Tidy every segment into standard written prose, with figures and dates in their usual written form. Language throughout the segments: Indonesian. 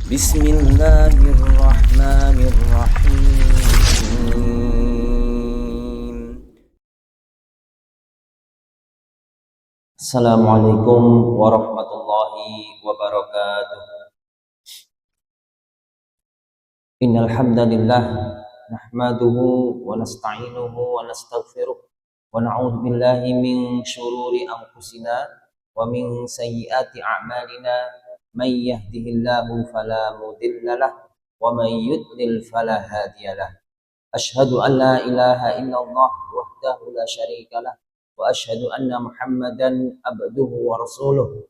Bismillahirrahmanirrahim. Assalamualaikum warahmatullahi wabarakatuh. Innal hamdalillah nahmaduhu wa nasta'inuhu wa nastaghfiruh wa na'udzu billahi min shururi anfusina wa min sayyiati a'malina may yahdihillahu fala mudilla lahu wa may yudlil fala hadiyalah. Asyhadu an la ilaha illallah wahdahu la syarika lah wa asyhadu anna Muhammadan abduhu wa rasuluh.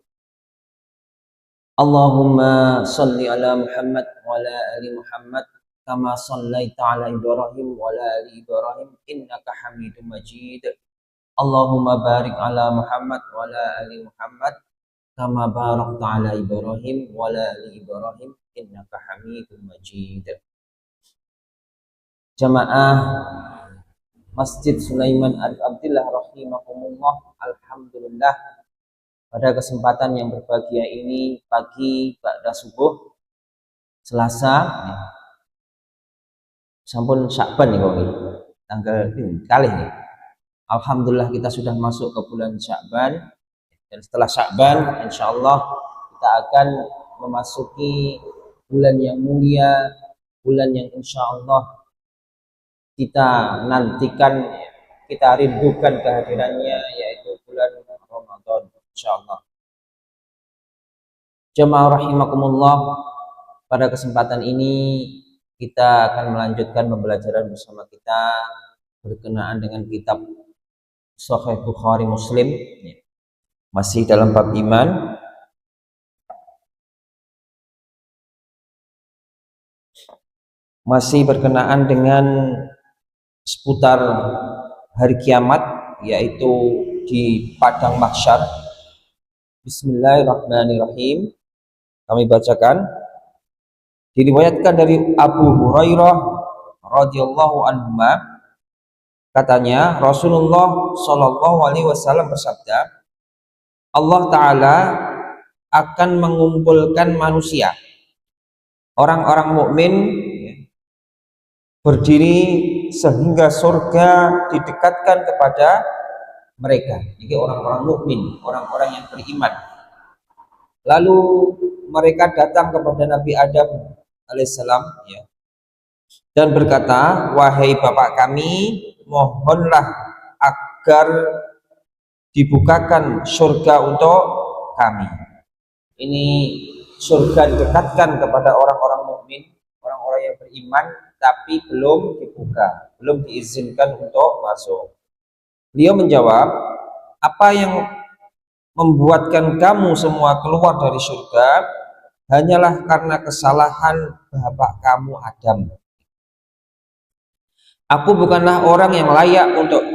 Allahumma salli ala Muhammad wa ala ali Muhammad kama sallaita ala Ibrahim wa ala ali Ibrahim innaka Hamidum Majid. Allahumma barik ala Muhammad wa ala ali Muhammad kama barakta ala Ibrahim wa ala ali Ibrahim innaka Hamidum Majid. Jamaah Masjid Sulaiman Arif Abdillah rahimakumullah, alhamdulillah pada kesempatan yang berbahagia ini pagi ba'da subuh Selasa sampun Sya'ban nih kok tanggal kali nih. Alhamdulillah kita sudah masuk ke bulan Sya'ban, dan setelah Sya'ban insyaallah kita akan memasuki bulan yang mulia, bulan yang insyaallah kita nantikan, kita rindukan kehadirannya, yaitu bulan Ramadan insyaallah. Jemaah rahimakumullah, pada kesempatan ini kita akan melanjutkan pembelajaran bersama kita berkenaan dengan kitab Sahih Bukhari Muslim, masih dalam bab iman. Masih berkenaan dengan seputar hari kiamat, yaitu di padang mahsyar. Bismillahirrahmanirrahim. Kami bacakan. Diriwayatkan dari Abu Hurairah radhiyallahu anhu, katanya Rasulullah shallallahu alaihi wasallam bersabda, Allah Ta'ala akan mengumpulkan manusia, orang-orang mukmin, berdiri sehingga surga didekatkan kepada mereka. Jadi orang-orang mukmin, orang-orang yang beriman. Lalu mereka datang kepada Nabi Adam alaihissalam, dan berkata, wahai bapak kami, mohonlah agar dibukakan surga untuk kami. Ini surga didekatkan kepada orang-orang mukmin, orang-orang yang beriman, tapi belum dibuka, belum diizinkan untuk masuk. Beliau menjawab, apa yang membuatkan kamu semua keluar dari surga hanyalah karena kesalahan bapak kamu Adam. Aku bukanlah orang yang layak untuk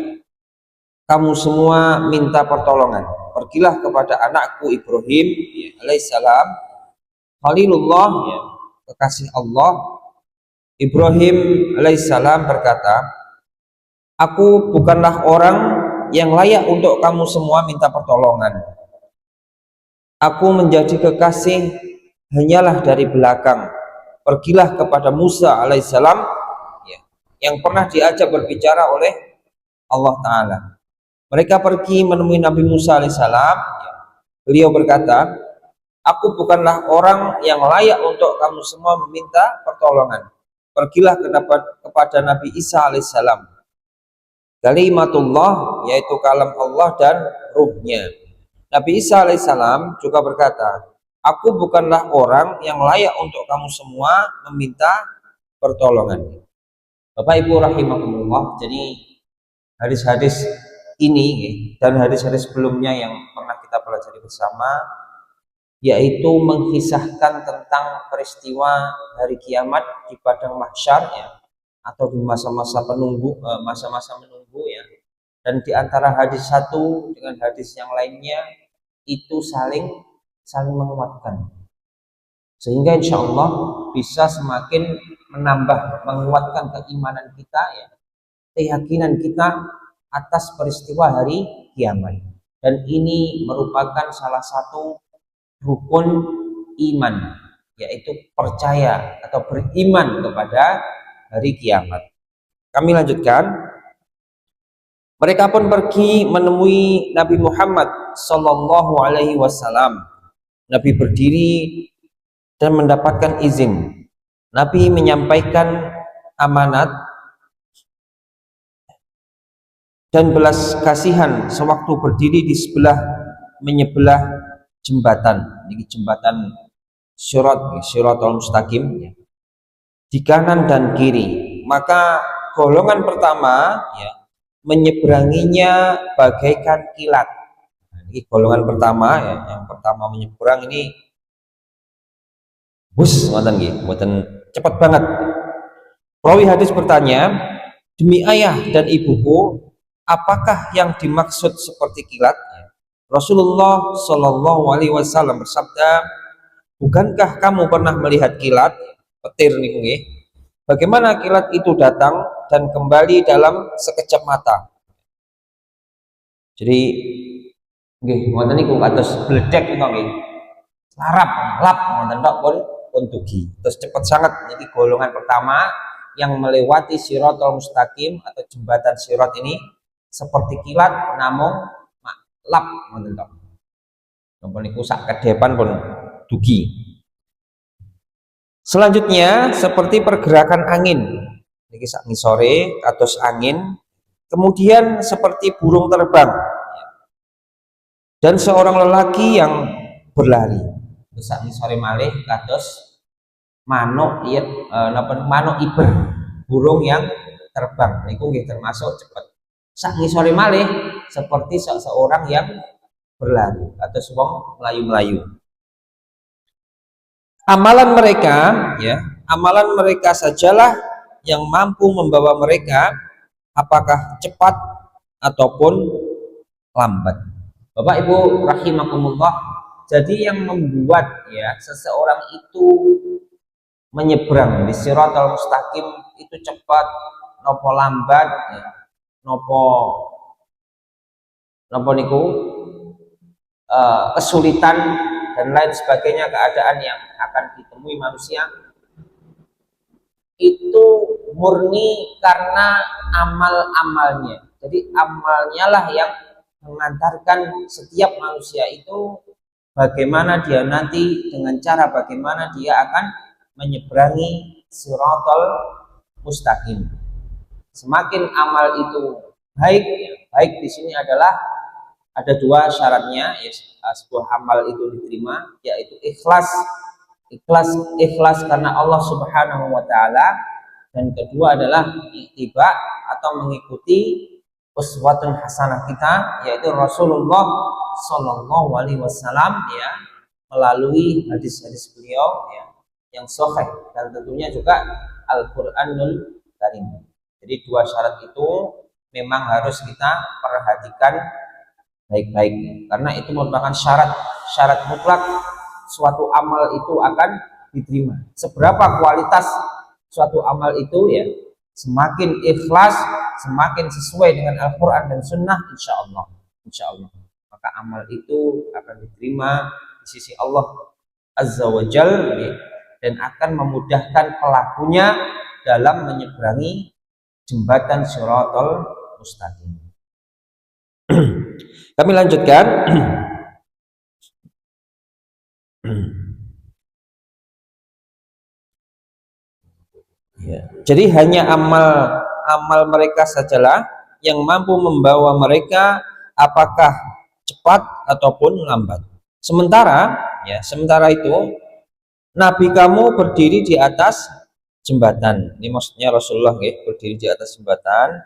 kamu semua minta pertolongan. Pergilah kepada anakku Ibrahim alaihissalam, Khalilullah, kekasih Allah. Ibrahim alaihissalam berkata, aku bukanlah orang yang layak untuk kamu semua minta pertolongan. Aku menjadi kekasih hanyalah dari belakang. Pergilah kepada Musa alaihissalam, yang pernah diajak berbicara oleh Allah Ta'ala. Mereka pergi menemui Nabi Musa alaihissalam. Beliau berkata, aku bukanlah orang yang layak untuk kamu semua meminta pertolongan. Pergilah kepada Nabi Isa alaihissalam, kalimatullah, yaitu kalam Allah dan ruhnya. Nabi Isa alaihissalam juga berkata, aku bukanlah orang yang layak untuk kamu semua meminta pertolongan. Bapak Ibu rahimakumullah, jadi hadis-hadis ini dan hadis-hadis sebelumnya yang pernah kita pelajari bersama, yaitu mengisahkan tentang peristiwa hari kiamat di padang mahsyar, atau di masa-masa menunggu, dan di antara hadis satu dengan hadis yang lainnya itu saling menguatkan, sehingga insya Allah bisa semakin menguatkan keimanan kita, keyakinan kita atas peristiwa hari kiamat. Dan ini merupakan salah satu rukun iman yaitu percaya atau beriman kepada hari kiamat. Kami lanjutkan. Mereka pun pergi menemui Nabi Muhammad Sallallahu Alaihi Wasallam. Nabi berdiri dan mendapatkan izin. Nabi menyampaikan amanat dan belas kasihan sewaktu berdiri di menyebelah jembatan. Ini jembatan Shiratal Mustaqim, ya, di kanan dan kiri. Maka golongan pertama, ya, menyeberanginya bagaikan kilat. Ini golongan pertama, ya, yang pertama menyeberang ini ngoten cepat banget. Perawi hadis bertanya, demi ayah dan ibuku, apakah yang dimaksud seperti kilat? Rasulullah Shallallahu Alaihi Wasallam bersabda, bukankah kamu pernah melihat kilat? Petir nih, bagaimana kilat itu datang dan kembali dalam sekejap mata. Jadi nggih ngoten niku kados bledek niku nggih. Larap, lap ngoten tok pun dugi. Terus cepat sangat. Jadi golongan pertama yang melewati Shiratal Mustaqim atau jembatan Sirat ini seperti kilat namun lap ngoten tok. Napa niku sak kedepan pun dugi. Selanjutnya seperti pergerakan angin. Niki sak ngisore kados angin, kemudian seperti burung terbang dan seorang lelaki yang berlari. Sak ngisore malih kados manuk manuk iber, burung yang terbang. Niku nggih termasuk cepat. Sak ngisore malih seperti seorang yang berlari atau wong melayu-melayu. Amalan mereka, ya, amalan mereka sajalah yang mampu membawa mereka apakah cepat ataupun lambat. Bapak Ibu rahimakumullah, jadi yang membuat, ya, seseorang itu menyeberang di Shiratal Mustaqim itu cepat nopo lambat, ya, nopo niku kesulitan dan lain sebagainya, keadaan yang akan ditemui manusia itu murni karena amal-amalnya. Jadi amalnya lah yang mengantarkan setiap manusia itu bagaimana dia nanti, dengan cara bagaimana dia akan menyeberangi Shiratal Mustaqim. Semakin amal itu baik, ya, baik di sini adalah ada dua syaratnya, ya, sebuah amal itu diterima, yaitu ikhlas karena Allah Subhanahu wa taala, dan kedua adalah ittiba atau mengikuti uswatun hasanah kita, yaitu Rasulullah Shallallahu Alaihi Wasallam, ya, melalui hadis-hadis beliau, ya, yang sahih, dan tentunya juga Al-Qur'anul Karim. Jadi dua syarat itu memang harus kita perhatikan baik-baik, karena itu merupakan syarat mutlak suatu amal itu akan diterima. Seberapa kualitas suatu amal itu, ya, semakin ikhlas, semakin sesuai dengan Al-Quran dan Sunnah, insya Allah, maka amal itu akan diterima di sisi Allah Azza wa Jal, ya, dan akan memudahkan pelakunya dalam menyeberangi jembatan Shiratal Mustaqim. Kami lanjutkan. Ya. Jadi hanya amal mereka sajalah yang mampu membawa mereka apakah cepat ataupun lambat. Sementara itu Nabi kamu berdiri di atas jembatan. Ini maksudnya Rasulullah, ya, berdiri di atas jembatan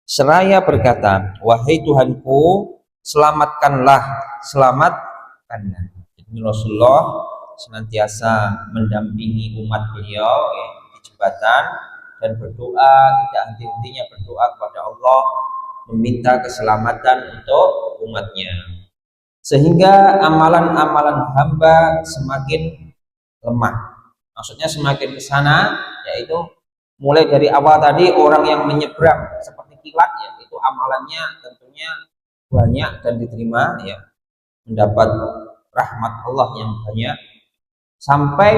seraya berkata, wahai Tuhanku, selamatkanlah. Jadi Rasulullah senantiasa mendampingi umat beliau, ya, di jembatan dan berdoa, tidak henti-hentinya berdoa kepada Allah, meminta keselamatan untuk umatnya, sehingga amalan-amalan hamba semakin lemah. Maksudnya semakin ke sana, yaitu mulai dari awal tadi orang yang menyeberang seperti kilat, ya, itu amalannya tentunya banyak dan diterima, ya, mendapat rahmat Allah yang banyak, sampai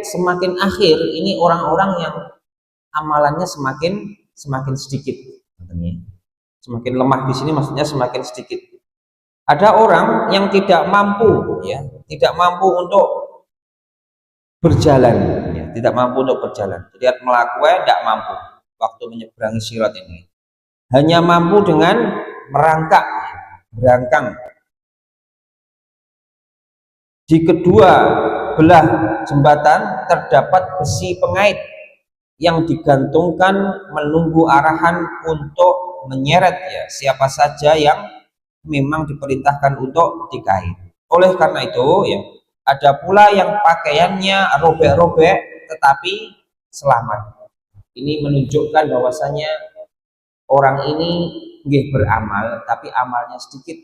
semakin akhir ini orang-orang yang amalannya semakin semakin sedikit, semakin lemah di sini maksudnya semakin sedikit. Ada orang yang tidak mampu, ya, tidak mampu untuk berjalan, ya, tidak mampu untuk berjalan. Lihat melakukan, tidak mampu waktu menyeberangi sirat ini. Hanya mampu dengan merangkak, berangkang. Di kedua belah jembatan terdapat besi pengait yang digantungkan menunggu arahan untuk menyeret, ya, siapa saja yang memang diperintahkan untuk dikait. Oleh karena itu, ya, ada pula yang pakaiannya robek-robek tetapi selamat. Ini menunjukkan bahwasanya orang ini nggih beramal tapi amalnya sedikit.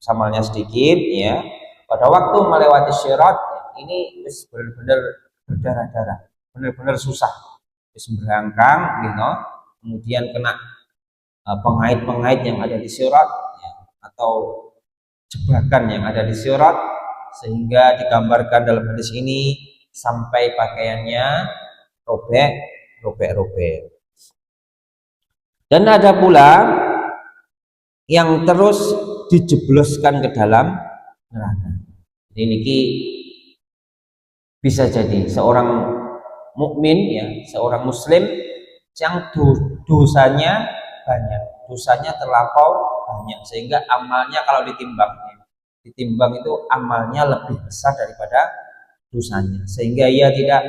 Amalnya sedikit, ya. Pada waktu melewati syirat ini benar-benar berdarah-darah, benar-benar susah. Berangkang, gitu, kemudian kena pengait-pengait yang ada di syirat, ya, atau jebakan yang ada di syirat, sehingga digambarkan dalam hadis ini sampai pakaiannya robek. Dan ada pula yang terus dijebloskan ke dalam neraka. Ini bisa jadi seorang mukmin, ya, seorang muslim yang dosanya banyak, dosanya terlampau banyak, sehingga amalnya kalau ditimbang itu amalnya lebih besar daripada dosanya, sehingga ia tidak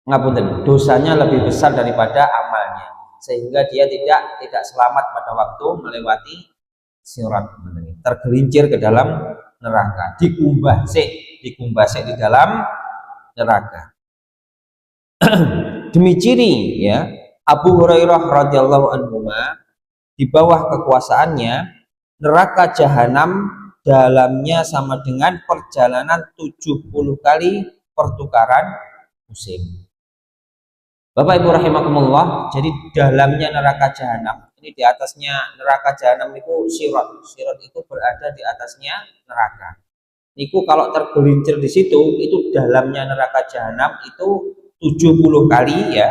ngapunten, dosanya lebih besar daripada amalnya, sehingga dia tidak selamat pada waktu melewati sirat, tergelincir ke dalam neraka, dikumbah sik di dalam neraka. Demi ciri, ya, Abu Hurairah radhiyallahu anhu, di bawah kekuasaannya neraka jahanam dalamnya sama dengan perjalanan 70 kali pertukaran musim. Bapak Ibu rahimakumullah, jadi dalamnya neraka jahanam, ini di atasnya neraka jahanam itu sirat itu berada di atasnya neraka. Niku kalau tergelincir di situ, itu dalamnya neraka jahanam itu 70 kali, ya,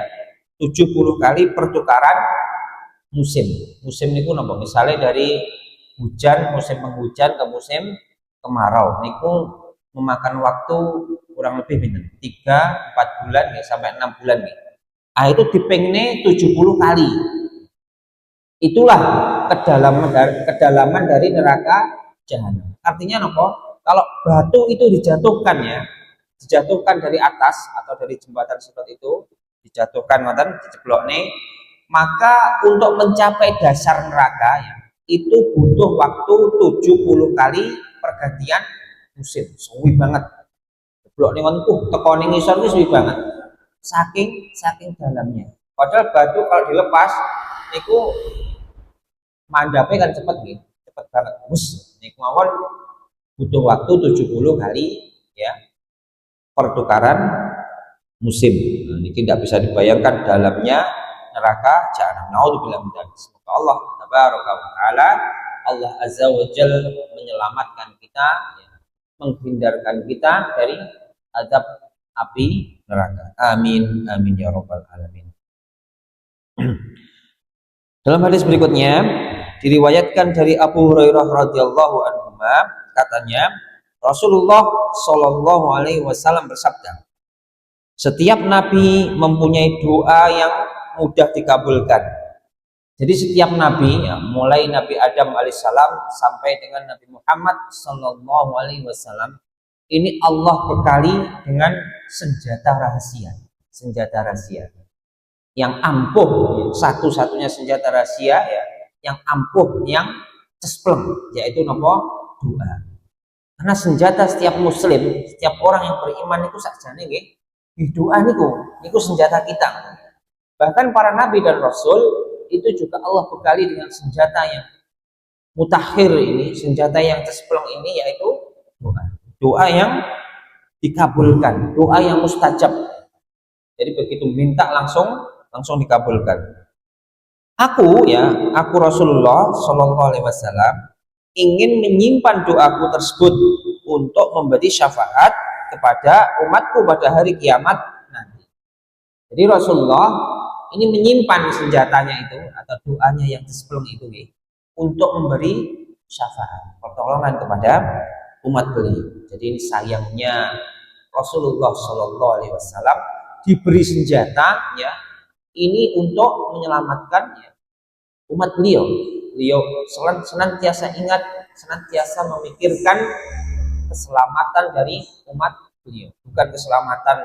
70 kali pertukaran musim. Musim niku napa? Misalnya dari musim penghujan ke musim kemarau, niku memakan waktu kurang lebih 3-4 bulan, ya, sampai 6 bulan, ya. Itu dipengne 70 kali. Itulah kedalaman dari neraka jahanam. Artinya napa? Kalau batu itu dijatuhkan dari atas atau dari jembatan sirat itu dijatuhkan, diceblokne, maka untuk mencapai dasar neraka, ya, itu butuh waktu 70 kali pergantian musim. Suwi banget. Jeblokne ngono teko ning ngisor ki suwi banget. Saking dalamnya. Padahal batu kalau dilepas niku mandape kan cepet banget. Niku mawon butuh waktu 70 kali, ya, pertukaran musim. Ini tidak bisa dibayangkan dalamnya neraka jahanam. Naudzubillah min dzalik. Semoga Allah tabaraka wa taala, Allah azza wa jalla menyelamatkan kita, ya, menghindarkan kita dari azab api neraka. Amin amin ya rabbal alamin. Dalam hadis berikutnya diriwayatkan dari Abu Hurairah radhiyallahu anhu, katanya Rasulullah Shallallahu Alaihi Wasallam bersabda, setiap nabi mempunyai doa yang mudah dikabulkan. Jadi setiap nabi, ya, mulai Nabi Adam alaihissalam sampai dengan Nabi Muhammad Shallallahu Alaihi Wasallam, ini Allah bekali dengan senjata rahasia yang ampuh, ya, satu-satunya senjata rahasia, ya, yang ampuh, yang cespleng, yaitu nopo doa. Karena senjata setiap muslim, setiap orang yang beriman itu sakjane nggih doa niku senjata kita. Bahkan para nabi dan rasul itu juga Allah bekali dengan senjata yang mutakhir ini, senjata yang cespleng ini, yaitu doa. Doa yang dikabulkan, doa yang mustajab. Jadi begitu minta langsung dikabulkan. Aku Rasulullah Shallallahu Alaihi Wasallam ingin menyimpan doaku tersebut untuk memberi syafaat kepada umatku pada hari kiamat nanti. Jadi Rasulullah ini menyimpan senjatanya itu atau doanya yang disepelung itu untuk memberi syafaat, pertolongan kepada umat beliau. Jadi ini sayangnya Rasulullah Shallallahu Alaihi Wasallam diberi senjata ya ini untuk menyelamatkan ya, umat beliau. Beliau senantiasa ingat, senantiasa memikirkan keselamatan dari umat beliau, bukan keselamatan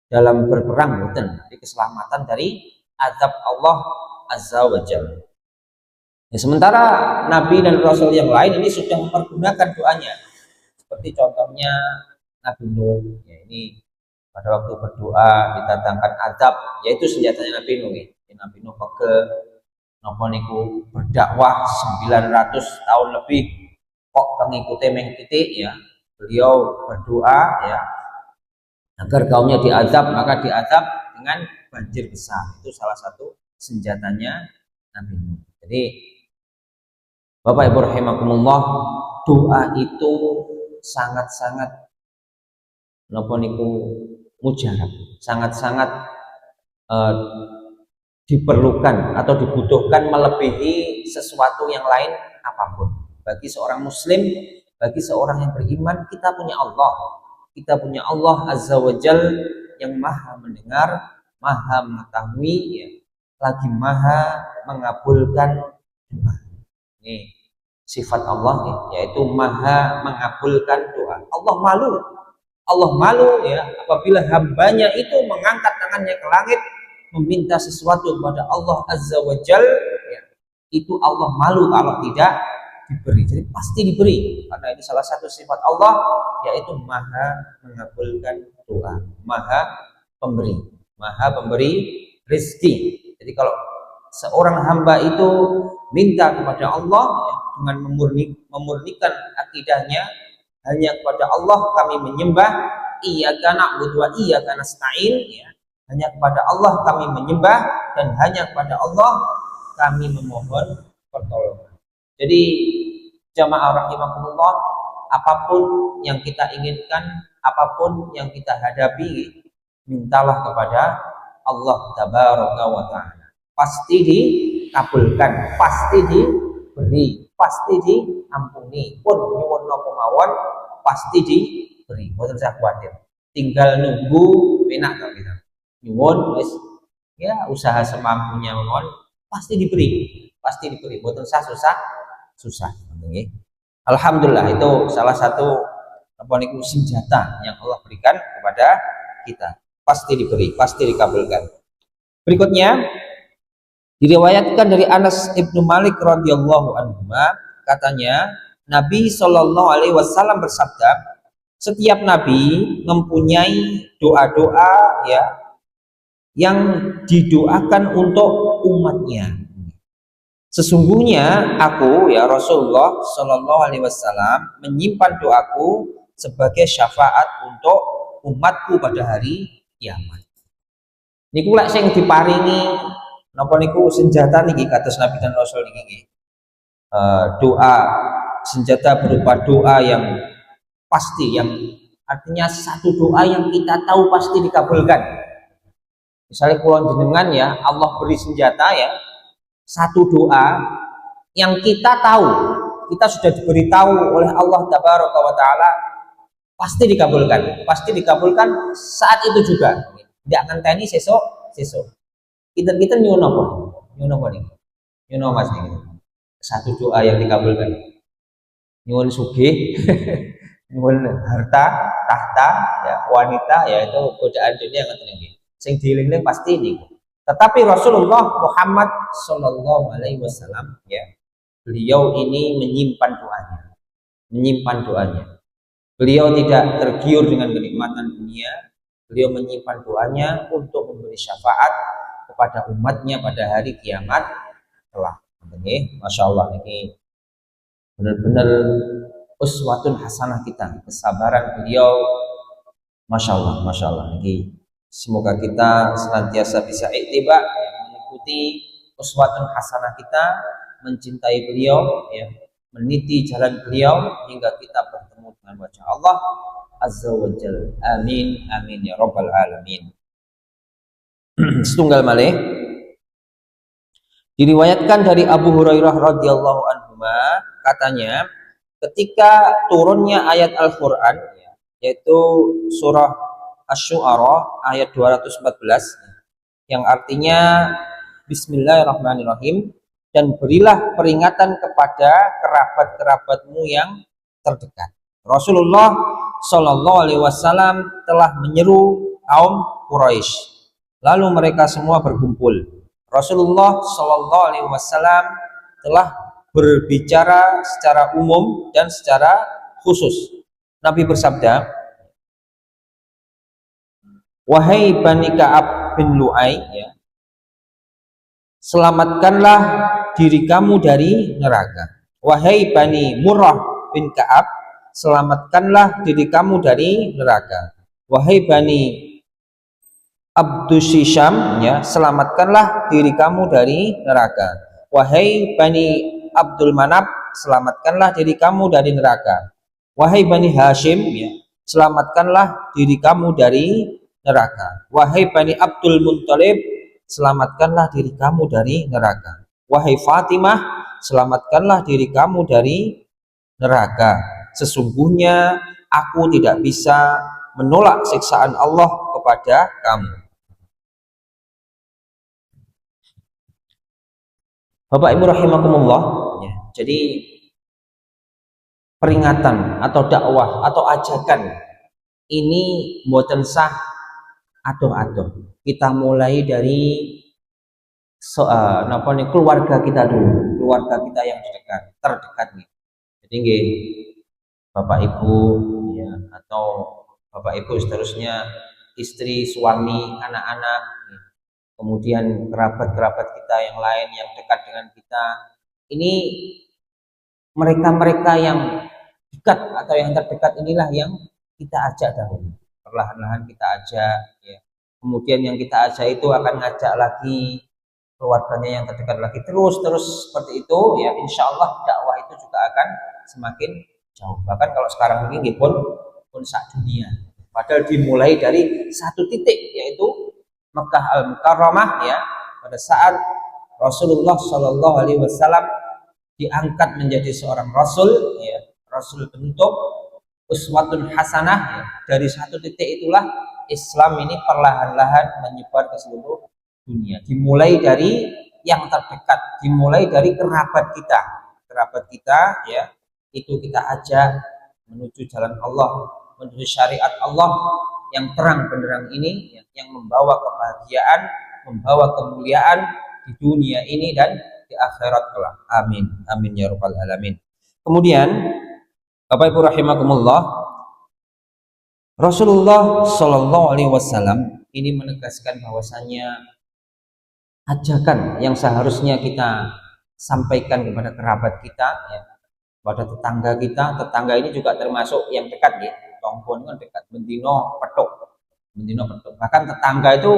dalam berperang, bukan, tapi keselamatan dari azab Allah Azza wa Jalla. Ya, sementara Nabi dan Rasul yang lain ini sudah mempergunakan doanya, seperti contohnya Nabi Nuh, ya ini pada waktu berdoa didatangkan azab, yaitu senjatanya Nabi Nuh. Ya. Nabi Nuh pegel, napa niku berdakwah 900 tahun lebih, kok pengikutnya mengikuti ya. Beliau berdoa ya agar kaumnya diazab, maka diazab dengan banjir besar. Itu salah satu senjatanya Nabi Nuh. Jadi Bapak Ibu rahimakumullah, doa itu sangat-sangat napa niku mujarab, sangat-sangat diperlukan atau dibutuhkan melebihi sesuatu yang lain apapun. Bagi seorang muslim, bagi seorang yang beriman, kita punya Allah. Kita punya Allah Azza wa Jal yang maha mendengar, maha mengetahui, ya, lagi maha mengabulkan doa. Ini sifat Allah ya, yaitu maha mengabulkan doa. Allah malu ya apabila hambanya itu mengangkat tangannya ke langit meminta sesuatu kepada Allah Azza wa Jal ya, itu Allah malu kalau tidak diberi. Jadi pasti diberi karena ini salah satu sifat Allah, yaitu maha mengabulkan doa, maha pemberi rezeki. Jadi kalau seorang hamba itu minta kepada Allah ya, dengan memurnikan akidahnya, hanya kepada Allah kami menyembah, iyyaka na'budu wa iyyaka nasta'in ya. Hanya kepada Allah kami menyembah dan hanya kepada Allah kami memohon pertolongan. Jadi jamaah rahimakumullah, apapun yang kita inginkan, apapun yang kita hadapi, mintalah kepada Allah tabaraka wa ta'ala. Pasti dikabulkan, pasti diberi, pasti diampuni. Pun nyuwun napa mawon pasti diberi. Mboten usah khawatir. Tinggal nunggu penak kok kita. Nyuwun wis ya usaha semampunya mawon pasti diberi. Pasti diberi. Mboten usah susah. Nggih. Alhamdulillah itu salah satu apa niku senjata yang Allah berikan kepada kita. Pasti diberi, pasti dikabulkan. Berikutnya diriwayatkan dari Anas ibnu Malik radhiyallahu anhu, katanya Nabi Shallallahu Alaihi Wasallam bersabda, setiap Nabi mempunyai doa-doa ya yang didoakan untuk umatnya. Sesungguhnya aku ya Rasulullah Shallallahu Alaihi Wasallam menyimpan doaku sebagai syafaat untuk umatku pada hari kiamat. Niku lek sing diparingi napa niku senjata niki kados Nabi dan Rasul niki. Doa senjata berupa doa yang pasti, yang artinya satu doa yang kita tahu pasti dikabulkan. Misalnya kula jenengan ya Allah beri senjata ya satu doa yang kita tahu, kita sudah diberitahu oleh Allah Tabaraka wa Ta'ala pasti dikabulkan saat itu juga. Tidak akan tani sesok. Kita nyuwun apa? Nyuwun apa nih? Nyuwun Mas nih. Satu doa yang dikabulkan. Nyuwun sugih, nyuwun harta, tahta, ya, wanita, ya itu godaan dunia ngoten nggih. Sing dieling-eling pasti niku. Tetapi Rasulullah Muhammad Shallallahu Alaihi Wasallam ya, beliau ini menyimpan doanya. Beliau tidak tergiur dengan kenikmatan dunia. Beliau menyimpan doanya untuk memberi syafaat kepada umatnya pada hari kiamat kelak. Masya Allah, ini benar-benar uswatun hasanah kita, kesabaran beliau, Masya Allah. Ini semoga kita senantiasa bisa iktiba ya, mengikuti uswatun hasanah kita, mencintai beliau ya, meniti jalan beliau hingga kita bertemu dengan wajah Allah azza wa jalla. Amin amin ya rabbal alamin. Setunggal malih diriwayatkan dari Abu Hurairah radhiyallahu anhu katanya ketika turunnya ayat Al-Qur'an yaitu surah Asy-Syu'ara ayat 214 yang artinya Bismillahirrahmanirrahim, dan berilah peringatan kepada kerabat-kerabatmu yang terdekat. Rasulullah Shallallahu Alaihi Wasallam telah menyeru kaum Quraisy, lalu mereka semua berkumpul. Rasulullah Shallallahu Alaihi Wasallam telah berbicara secara umum dan secara khusus. Nabi bersabda, wahai Bani Ka'ab bin Lu'ay, ya, selamatkanlah diri kamu dari neraka. Wahai Bani Murrah bin Ka'ab, selamatkanlah diri kamu dari neraka. Wahai Bani Abdus Syam, ya, selamatkanlah diri kamu dari neraka. Wahai Bani Abdul Manab, selamatkanlah diri kamu dari neraka. Wahai Bani Hashim, ya, selamatkanlah diri kamu dari neraka. Wahai Bani Abdul Muttalib, selamatkanlah diri kamu dari neraka. Wahai Fatimah, selamatkanlah diri kamu dari neraka. Sesungguhnya aku tidak bisa menolak siksaan Allah kepada kamu. Bapak Ibu rahimakumullah, ya, jadi peringatan atau dakwah atau ajakan ini mboten sah adoh-adoh. Kita mulai dari keluarga kita dulu, keluarga kita yang terdekat nih. Jadi nggih, Bapak Ibu, ya, atau Bapak Ibu seterusnya, istri, suami, anak-anak, ya, kemudian kerabat-kerabat kita yang lain yang dekat dengan kita. Ini mereka-mereka yang dekat atau yang terdekat inilah yang kita ajak dahulu. Perlahan-lahan kita ajak, ya. Kemudian yang kita ajak itu akan ngajak lagi keluarganya yang terdekat lagi, terus seperti itu, ya. Insya Allah dakwah itu juga akan semakin jauh. Bahkan kalau sekarang ini pun sak dunia. Padahal dimulai dari satu titik, yaitu Mekah Al-Mukarramah, ya, pada saat Rasulullah Shallallahu Alaihi Wasallam diangkat menjadi seorang Rasul, ya, Rasul penutup, uswatun hasanah, ya. Dari satu titik itulah Islam ini perlahan-lahan menyebar ke seluruh dunia. Dimulai dari yang terdekat, dimulai dari kerabat kita, ya, itu kita ajak menuju jalan Allah, menuju syariat Allah yang terang benderang ini, yang membawa kebahagiaan, membawa kemuliaan di dunia ini dan di akhirat kelak. Amin amin ya rabbal alamin. Kemudian Bapak Ibu rahimakumullah, Rasulullah Shallallahu Alaihi Wasallam ini menegaskan bahwasanya ajakan yang seharusnya kita sampaikan kepada kerabat kita, ya, pada tetangga kita. Tetangga ini juga termasuk yang dekat, ya. Tonggon kan dekat, bendino petuk. Bahkan tetangga itu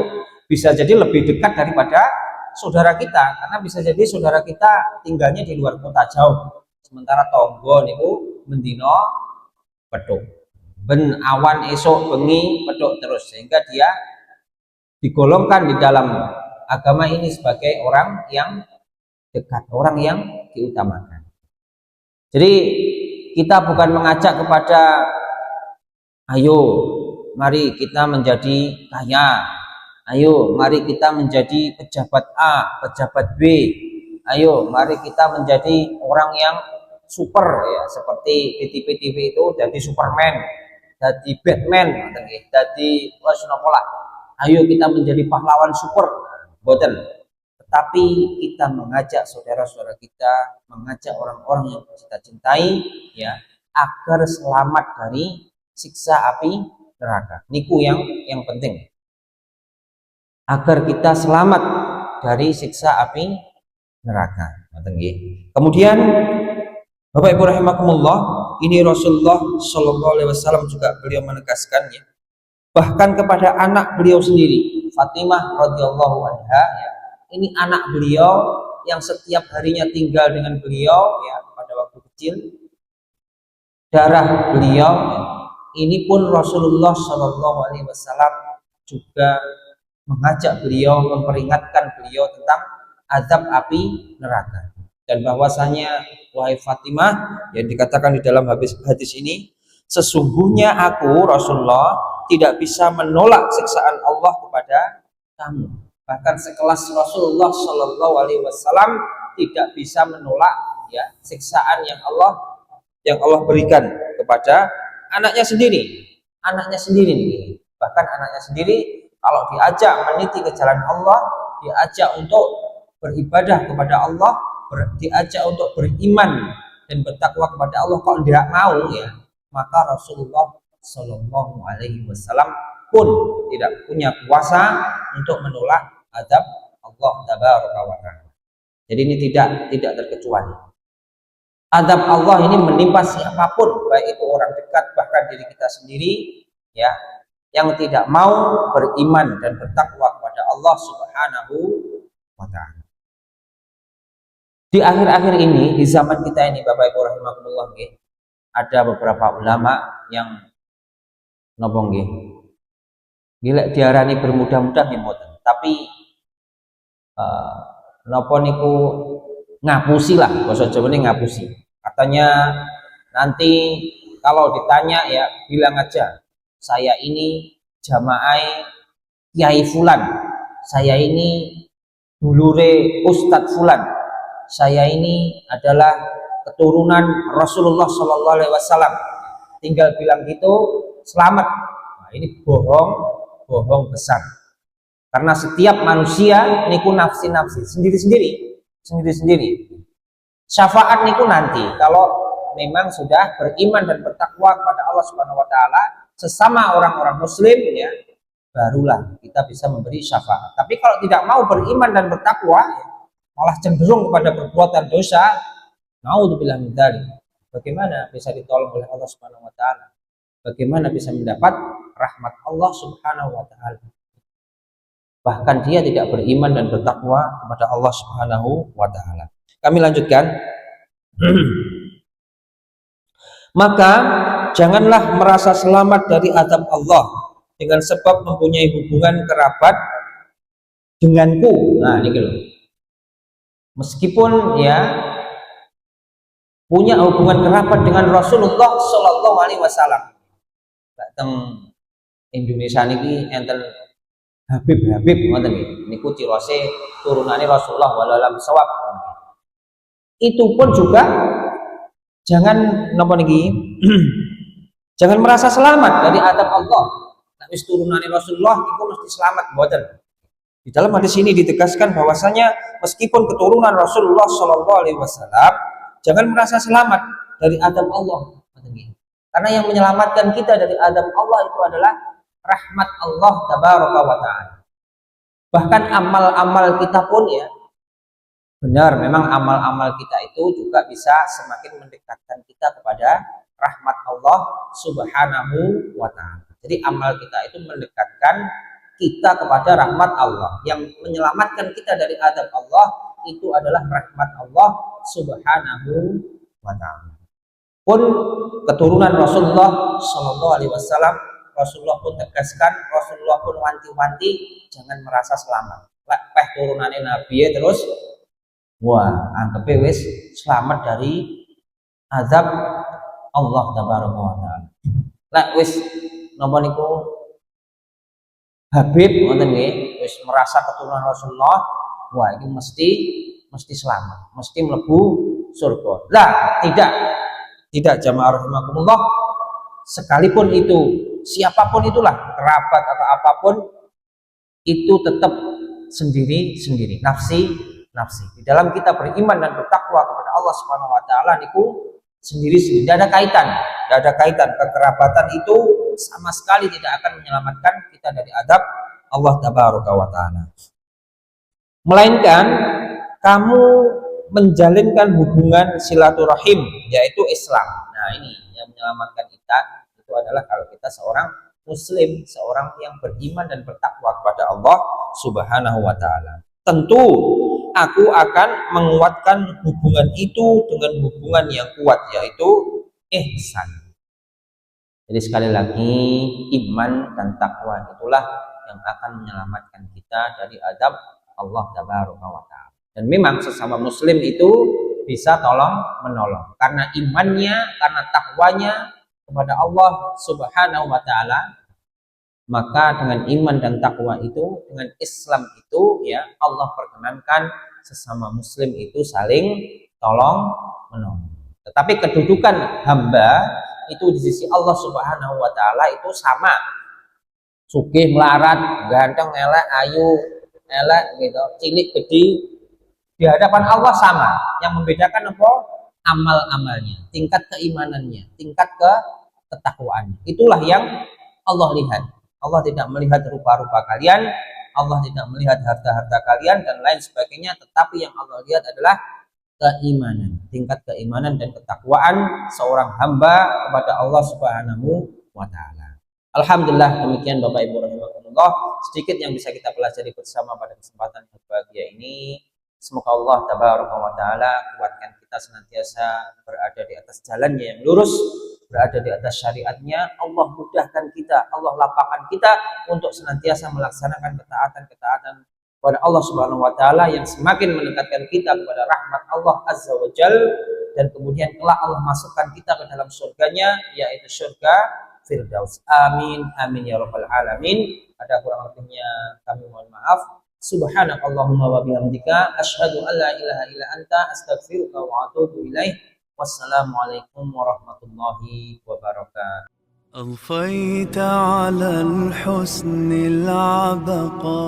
bisa jadi lebih dekat daripada saudara kita, karena bisa jadi saudara kita tinggalnya di luar kota jauh, sementara tonggon itu bendino petuk. Ben awan esok bengi petuk terus, sehingga dia digolongkan di dalam agama ini sebagai orang yang dekat, orang yang diutamakan. Jadi kita bukan mengajak kepada ayo mari kita menjadi kaya, ayo mari kita menjadi pejabat A, pejabat B, ayo mari kita menjadi orang yang super, ya, seperti di TV-TV itu jadi Superman, jadi Batman, jadi wasnopola. Ayo kita menjadi pahlawan super, boten. Tetapi kita mengajak saudara-saudara kita, mengajak orang-orang yang kita cintai, ya, agar selamat dari siksa api neraka. Niku yang penting. Agar kita selamat dari siksa api neraka. Kemudian Bapak Ibu rahimakumullah, ini Rasulullah Shallallahu Alaihi Wasallam juga beliau menegaskan, ya, bahkan kepada anak beliau sendiri, Fatimah radhiyallahu anha, ya, ini anak beliau yang setiap harinya tinggal dengan beliau, ya, pada waktu kecil. Darah beliau, ya, ini pun Rasulullah Shallallahu Alaihi Wasallam juga mengajak beliau, memperingatkan beliau tentang azab api neraka, dan bahwasanya wahai Fatimah, yang dikatakan di dalam hadis ini, sesungguhnya aku Rasulullah tidak bisa menolak siksaan Allah kepada kamu. Bahkan sekelas Rasulullah Shallallahu Alaihi Wasallam tidak bisa menolak ya siksaan yang Allah berikan kepada anaknya sendiri nih. Bahkan anaknya sendiri kalau diajak meniti ke jalan Allah, diajak untuk beribadah kepada Allah, diajak untuk beriman dan bertakwa kepada Allah, kalau tidak mau ya, maka Rasulullah Shallallahu Alaihi Wasallam pun tidak punya kuasa untuk menolak azab Allah Tabaraka wa Ta'ala. Jadi ini tidak terkecuali. Azab Allah ini menimpa siapapun, baik itu orang dekat, bahkan diri kita sendiri ya, yang tidak mau beriman dan bertakwa kepada Allah Subhanahu wa Ta'ala. Di akhir-akhir ini, di zaman kita ini, Bapak Ibu rahimakumullah, ada beberapa ulama yang nobong gila diarani bermudah-mudah mboten, tapi napa niku ngapusi lah, bahasa Jawa ini ngapusi. Katanya nanti kalau ditanya ya bilang aja, saya ini jamaah Kiai Fulan, saya ini dulure Ustadz Fulan, saya ini adalah keturunan Rasulullah Shallallahu Alaihi Wasallam. Tinggal bilang gitu, selamat. Nah, ini bohong besar. Karena setiap manusia niku nafsi sendiri-sendiri. Syafaat niku nanti kalau memang sudah beriman dan bertakwa kepada Allah Subhanahu wa Ta'ala, sesama orang-orang muslim ya, barulah kita bisa memberi syafaat. Tapi kalau tidak mau beriman dan bertakwa, malah cenderung kepada perbuatan dosa, naudzubillah min dzalik, bagaimana bisa ditolong oleh Allah Subhanahu wa Ta'ala? Bagaimana bisa mendapat rahmat Allah Subhanahu wa Ta'ala? Bahkan dia tidak beriman dan bertakwa kepada Allah Subhanahu wa Ta'ala. Kami lanjutkan. Maka janganlah merasa selamat dari azab Allah dengan sebab mempunyai hubungan kerabat denganku. Nah, ini loh. Meskipun ya punya hubungan kerabat dengan Rasulullah Shallallahu Alaihi Wasallam. Datang Indonesia niki enten Habib ngoten nggih. Niku cirose turunane Rasulullah wallahualam sawab. Itu pun juga jangan napa niki? Jangan merasa selamat dari azab Allah. Nek wis turunane Rasulullah itu mesti selamat mboten. Di dalam hadis ini ditegaskan bahwasanya meskipun keturunan Rasulullah Shallallahu Alaihi Wasallam, jangan merasa selamat dari azab Allah. Karena yang menyelamatkan kita dari azab Allah itu adalah rahmat Allah Tabaraka wa Ta'ala. Bahkan amal-amal kita pun ya, benar memang amal-amal kita itu juga bisa semakin mendekatkan kita kepada rahmat Allah Subhanahu wa Ta'ala. Jadi amal kita itu mendekatkan kita kepada rahmat Allah. Yang menyelamatkan kita dari azab Allah itu adalah rahmat Allah Subhanahu wa Ta'ala. Pun keturunan Rasulullah Shallallahu Alaihi Wasallam, Rasulullah pun tegaskan, Rasulullah pun wanti-wanti, jangan merasa selamat. Lek turunannya Nabi terus, wah anggepe wis selamat dari azab Allah Tabaraka wa Ta'ala. Lek wis napa niku Habib ngoten nggih, wis merasa keturunan Rasulullah, wah ini mesti selamat, mesti mlebu surga. Lah, tidak jamaah rahimakumullah, sekalipun itu siapapun itulah, kerabat atau apapun, itu tetap sendiri-sendiri, nafsi. Di dalam kita beriman dan bertakwa kepada Allah Subhanahu wa Ta'ala niku sendiri-sendiri, tidak ada kaitan. Kekerabatan itu sama sekali tidak akan menyelamatkan kita dari adab Allah Tabaraka wa Ta'ala. Melainkan kamu menjalinkan hubungan silaturahim, yaitu Islam. Nah, ini yang menyelamatkan kita itu adalah kalau kita seorang muslim, seorang yang beriman dan bertakwa kepada Allah Subhanahu wa Ta'ala. Tentu aku akan menguatkan hubungan itu dengan hubungan yang kuat, yaitu ihsan. Jadi sekali lagi, iman dan takwa itulah yang akan menyelamatkan kita dari adab Allah Tabaraka wa Ta'ala. Dan memang sesama muslim itu bisa tolong menolong karena imannya, karena takwanya kepada Allah Subhanahu wa Ta'ala. Maka dengan iman dan takwa itu, dengan Islam itu, ya Allah perkenankan sesama muslim itu saling tolong menolong. Tetapi kedudukan hamba itu di sisi Allah Subhanahu wa Ta'ala itu sama, sugih melarat, ganteng elek, ayu elek gitu, cilik gede, di hadapan Allah sama. Yang membedakan apa? Amal-amalnya, tingkat keimanannya, tingkat ketakwaannya. Itulah yang Allah lihat. Allah tidak melihat rupa-rupa kalian, Allah tidak melihat harta-harta kalian dan lain sebagainya, tetapi yang Allah lihat adalah keimanan, tingkat keimanan dan ketakwaan seorang hamba kepada Allah Subhanahu wa Ta'ala. Alhamdulillah, demikian Bapak Ibu rahimakumullah, sedikit yang bisa kita pelajari bersama pada kesempatan yang berbahagia ini. Semoga Allah Tabaraka wa Ta'ala kuatkan kita senantiasa berada di atas jalannya yang lurus, berada di atas syariatnya. Allah mudahkan kita, Allah lapangkan kita untuk senantiasa melaksanakan ketaatan-ketaatan kepada Allah Subhanahu wa Ta'ala yang semakin mendekatkan kita kepada rahmat Allah Azza wa Jal, dan kemudian kelak Allah masukkan kita ke dalam surganya, yaitu surga Firdaus. Amin amin ya rabbal alamin. Ada kurang lebihnya kami mohon maaf. Subhanakallahumma wa bihamdika asyhadu an la ilaha illa anta astaghfiruka wa atubu ilaih. Wassalamualaikum warahmatullahi wabarakatuh. أضفيت على الحسن العبقى